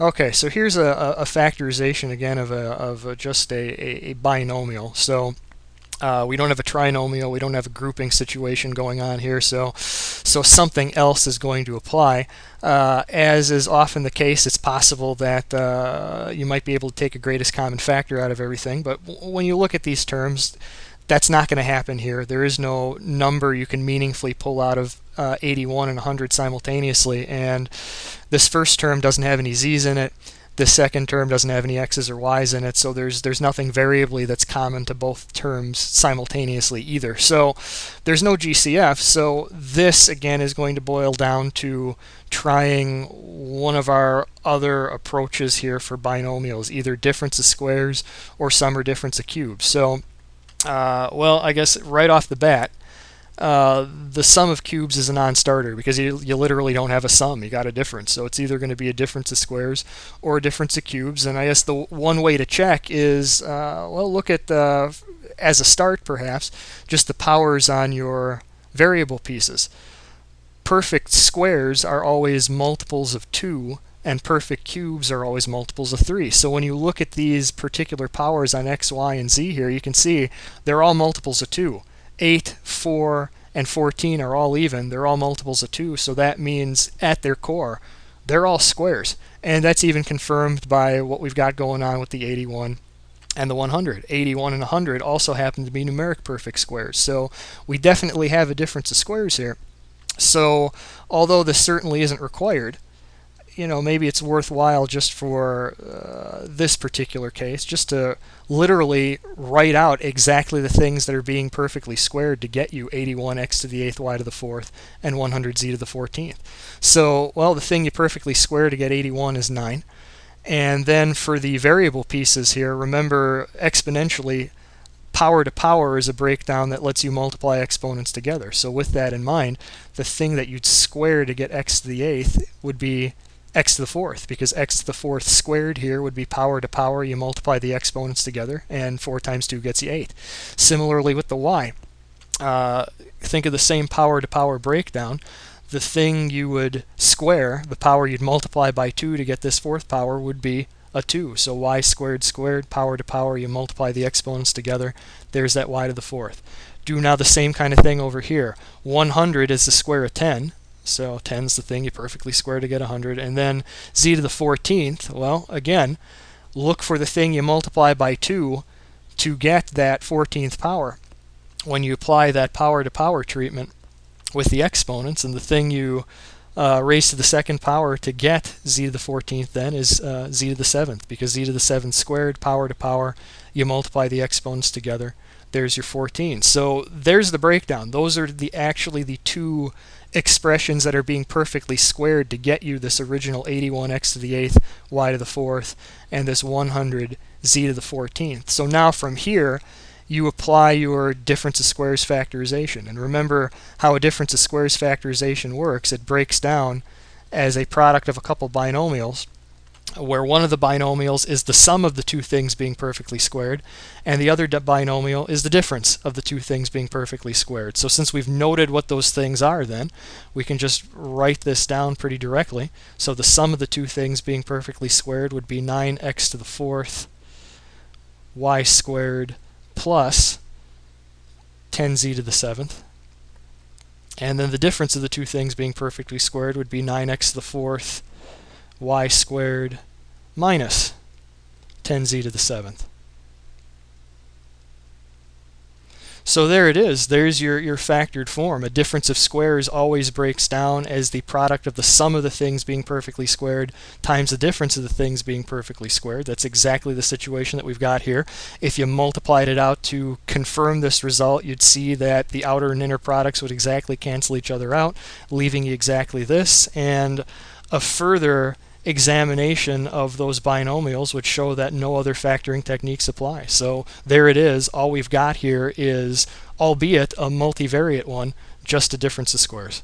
Okay, so here's a factorization again of just a binomial. So we don't have a trinomial, we don't have a grouping situation going on here, so something else is going to apply. As is often the case, it's possible that you might be able to take a greatest common factor out of everything, but when you look at these terms, that's not going to happen here. There is no number you can meaningfully pull out of 81 and 100 simultaneously, and this first term doesn't have any z's in it. The second term doesn't have any x's or y's in it, so there's nothing variably that's common to both terms simultaneously either. So there's no GCF, so this again is going to boil down to trying one of our other approaches here for binomials, either difference of squares or sum or difference of cubes. So well, I guess right off the bat, the sum of cubes is a non-starter because you literally don't have a sum, you got a difference. So it's either going to be a difference of squares or a difference of cubes. And I guess the one way to check is, well, look at, as a start perhaps, just the powers on your variable pieces. Perfect squares are always multiples of 2, and perfect cubes are always multiples of 3. So when you look at these particular powers on x, y, and z here, you can see they're all multiples of 2. 8, 4, and 14 are all even. They're all multiples of 2, so that means at their core, they're all squares. And that's even confirmed by what we've got going on with the 81 and the 100. 81 and 100 also happen to be numeric perfect squares. So we definitely have a difference of squares here. So although this certainly isn't required, you know, maybe it's worthwhile just for this particular case, just to literally write out exactly the things that are being perfectly squared to get you 81x to the 8th y to the 4th and 100z to the 14th. So, well, the thing you perfectly square to get 81 is 9. And then for the variable pieces here, remember exponentially, power to power is a breakdown that lets you multiply exponents together. So with that in mind, the thing that you'd square to get x to the 8th would be x to the 4th, because x to the 4th squared here would be power to power. You multiply the exponents together, and 4 times 2 gets you 8. Similarly with the y, think of the same power to power breakdown. The thing you would square, the power you'd multiply by 2 to get this 4th power, would be a 2. So y squared squared, power to power, you multiply the exponents together, there's that y to the 4th. Do now the same kind of thing over here. 100 is the square of 10. So 10's the thing you perfectly square to get 100. And then z to the 14th, well, again, look for the thing you multiply by 2 to get that 14th power. When you apply that power to power treatment with the exponents, and the thing you raise to the 2nd power to get z to the 14th then is z to the 7th, because z to the 7th squared, power to power, you multiply the exponents together, there's your 14. So there's the breakdown. Those are actually the two expressions that are being perfectly squared to get you this original 81x to the 8th, y to the 4th, and this 100 z to the 14th. So now from here, you apply your difference of squares factorization. And remember how a difference of squares factorization works. It breaks down as a product of a couple binomials, where one of the binomials is the sum of the two things being perfectly squared, and the other binomial is the difference of the two things being perfectly squared. So since we've noted what those things are, then we can just write this down pretty directly. So the sum of the two things being perfectly squared would be 9x to the 4th y squared plus 10z to the 7th. And then the difference of the two things being perfectly squared would be 9x to the 4th y squared minus 10z to the 7th. So there it is. There's your factored form. A difference of squares always breaks down as the product of the sum of the things being perfectly squared times the difference of the things being perfectly squared. That's exactly the situation that we've got here. If you multiplied it out to confirm this result, you'd see that the outer and inner products would exactly cancel each other out, leaving you exactly this. And a further examination of those binomials would show that no other factoring techniques apply. So there it is. All we've got here is, albeit a multivariate one, just a difference of squares.